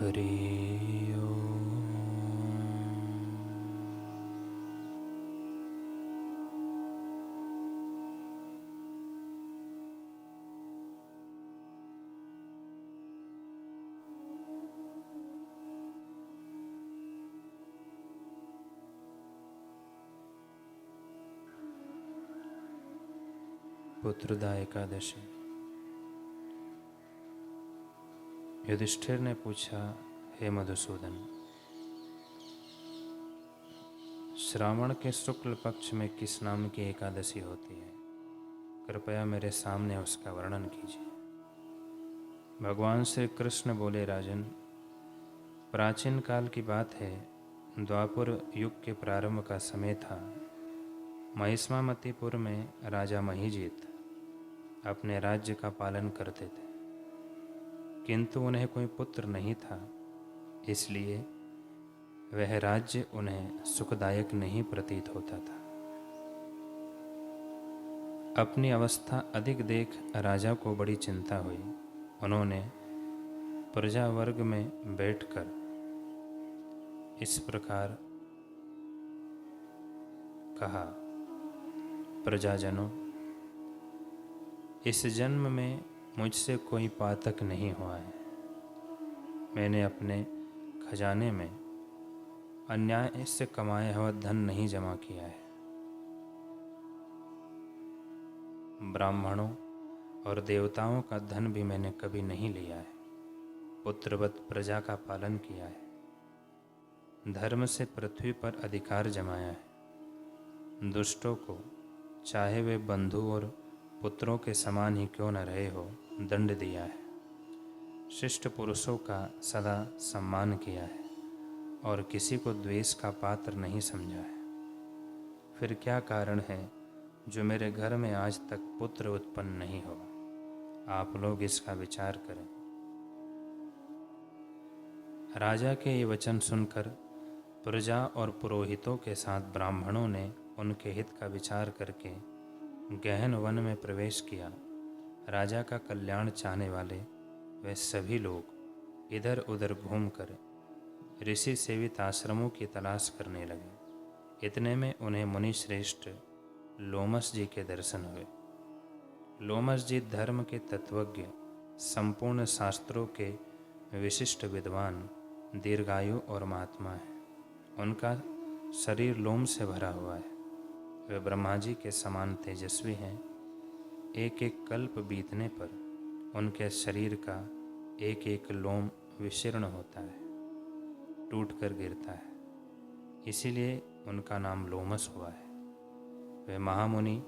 हरि ओम। पुत्रदा एकादशी। युधिष्ठिर ने पूछा, हे मधुसूदन, श्रावण के शुक्ल पक्ष में किस नाम की एकादशी होती है? कृपया मेरे सामने उसका वर्णन कीजिए। भगवान श्री कृष्ण बोले, राजन, प्राचीन काल की बात है। द्वापर युग के प्रारंभ का समय था। महिष्मामतीपुर में राजा महीजीत अपने राज्य का पालन करते थे, किंतु उन्हें कोई पुत्र नहीं था, इसलिए वह राज्य उन्हें सुखदायक नहीं प्रतीत होता था। अपनी अवस्था अधिक देख राजा को बड़ी चिंता हुई। उन्होंने प्रजा वर्ग में बैठकर इस प्रकार कहा, प्रजाजनों, इस जन्म में मुझसे कोई पातक नहीं हुआ है। मैंने अपने खजाने में अन्याय से कमाया हुआ धन नहीं जमा किया है। ब्राह्मणों और देवताओं का धन भी मैंने कभी नहीं लिया है। पुत्रवत प्रजा का पालन किया है। धर्म से पृथ्वी पर अधिकार जमाया है। दुष्टों को, चाहे वे बंधु और पुत्रों के समान ही क्यों न रहे हो, दंड दिया है। शिष्ट पुरुषों का सदा सम्मान किया है और किसी को द्वेष का पात्र नहीं समझा है। फिर क्या कारण है जो मेरे घर में आज तक पुत्र उत्पन्न नहीं हुआ? आप लोग इसका विचार करें। राजा के ये वचन सुनकर प्रजा और पुरोहितों के साथ ब्राह्मणों ने उनके हित का विचार करके गहन वन में प्रवेश किया। राजा का कल्याण चाहने वाले वे सभी लोग इधर उधर घूमकर ऋषि सेवित आश्रमों की तलाश करने लगे। इतने में उन्हें मुनि श्रेष्ठ लोमस जी के दर्शन हुए। लोमस जी धर्म के तत्वज्ञ, संपूर्ण शास्त्रों के विशिष्ट विद्वान, दीर्घायु और महात्मा हैं। उनका शरीर लोम से भरा हुआ है। वे ब्रह्मा जी के समान तेजस्वी हैं। एक एक कल्प बीतने पर उनके शरीर का एक एक लोम विशीर्ण होता है, टूट कर गिरता है, इसीलिए उनका नाम लोमस हुआ है। वे महामुनि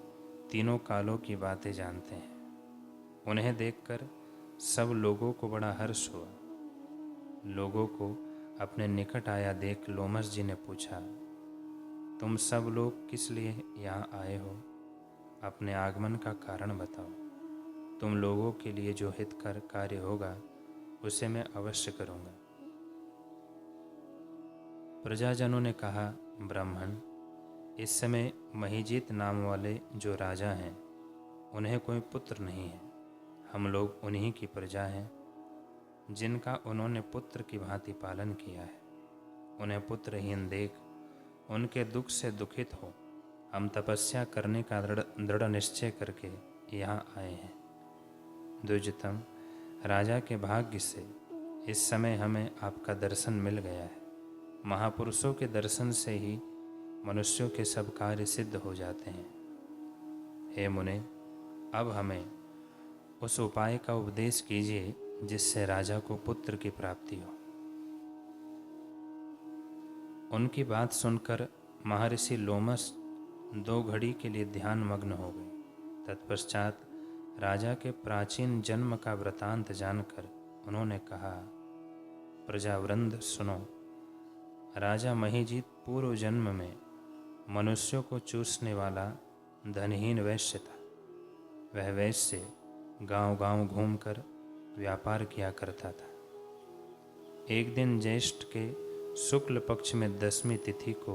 तीनों कालों की बातें जानते हैं। उन्हें देखकर सब लोगों को बड़ा हर्ष हुआ। लोगों को अपने निकट आया देख लोमस जी ने पूछा, तुम सब लोग किस लिए यहाँ आए हो? अपने आगमन का कारण बताओ। तुम लोगों के लिए जो हितकर कार्य होगा उसे मैं अवश्य करूँगा। प्रजाजनों ने कहा, ब्राह्मण, इस समय महीजीत नाम वाले जो राजा हैं, उन्हें कोई पुत्र नहीं है। हम लोग उन्हीं की प्रजा हैं, जिनका उन्होंने पुत्र की भांति पालन किया है। उन्हें पुत्रहीन देख उनके दुख से दुखित हो हम तपस्या करने का दृढ़ निश्चय करके यहाँ आए हैं। द्विजतम, राजा के भाग्य से इस समय हमें आपका दर्शन मिल गया है। महापुरुषों के दर्शन से ही मनुष्यों के सब कार्य सिद्ध हो जाते हैं। हे मुने, अब हमें उस उपाय का उपदेश कीजिए जिससे राजा को पुत्र की प्राप्ति हो। उनकी बात सुनकर महर्षि लोमस 2 घड़ी के लिए ध्यान मग्न हो गए। तत्पश्चात राजा के प्राचीन जन्म का वृतांत जानकर उन्होंने कहा, प्रजावृंद सुनो। राजा महीजीत पूर्व जन्म में मनुष्यों को चूसने वाला धनहीन वैश्य था। वह वैश्य गांव-गांव घूमकर व्यापार किया करता था। एक दिन ज्येष्ठ के शुक्ल पक्ष में 10वीं तिथि को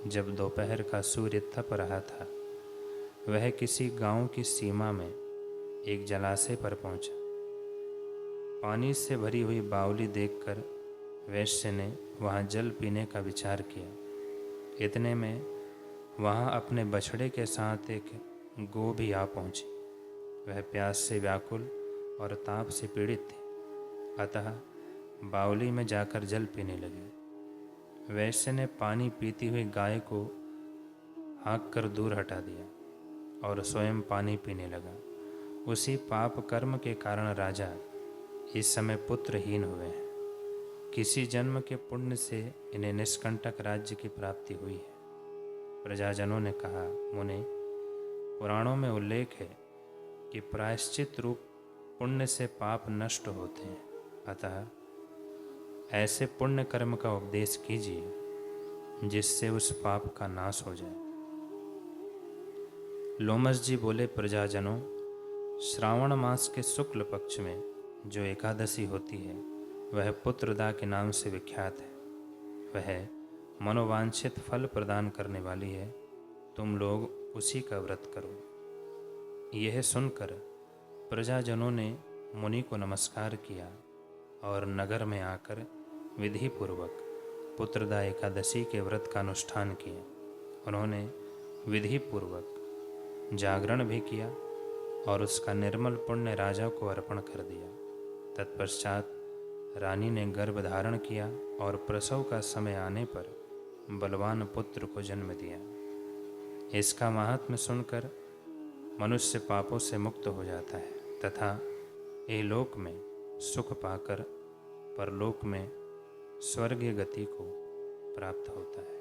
जब दोपहर का सूर्य तप रहा था, वह किसी गांव की सीमा में एक जलाशय पर पहुंचा। पानी से भरी हुई बावली देखकर वैश्य ने वहाँ जल पीने का विचार किया। इतने में वहाँ अपने बछड़े के साथ एक गो भी आ पहुँची। वह प्यास से व्याकुल और ताप से पीड़ित थी, अतः बावली में जाकर जल पीने लगी। वैश्य ने पानी पीती हुई गाय को हाँक कर दूर हटा दिया और स्वयं पानी पीने लगा। उसी पाप कर्म के कारण राजा इस समय पुत्रहीन हुए हैं। किसी जन्म के पुण्य से इन्हें निष्कंटक राज्य की प्राप्ति हुई है। प्रजाजनों ने कहा, मुने, पुराणों में उल्लेख है कि प्रायश्चित रूप पुण्य से पाप नष्ट होते हैं, अतः ऐसे पुण्य कर्म का उपदेश कीजिए जिससे उस पाप का नाश हो जाए। लोमस जी बोले, प्रजाजनों, श्रावण मास के शुक्ल पक्ष में जो एकादशी होती है वह पुत्रदा के नाम से विख्यात है। वह मनोवांछित फल प्रदान करने वाली है। तुम लोग उसी का व्रत करो। यह सुनकर प्रजाजनों ने मुनि को नमस्कार किया और नगर में आकर विधि पूर्वक पुत्रदा एकादशी के व्रत का अनुष्ठान किया। उन्होंने विधि पूर्वक जागरण भी किया और उसका निर्मल पुण्य राजा को अर्पण कर दिया। तत्पश्चात रानी ने गर्भ धारण किया और प्रसव का समय आने पर बलवान पुत्र को जन्म दिया। इसका महात्म्य सुनकर मनुष्य पापों से मुक्त हो जाता है तथा इहलोक में सुख पाकर परलोक में स्वर्गीय गति को प्राप्त होता है।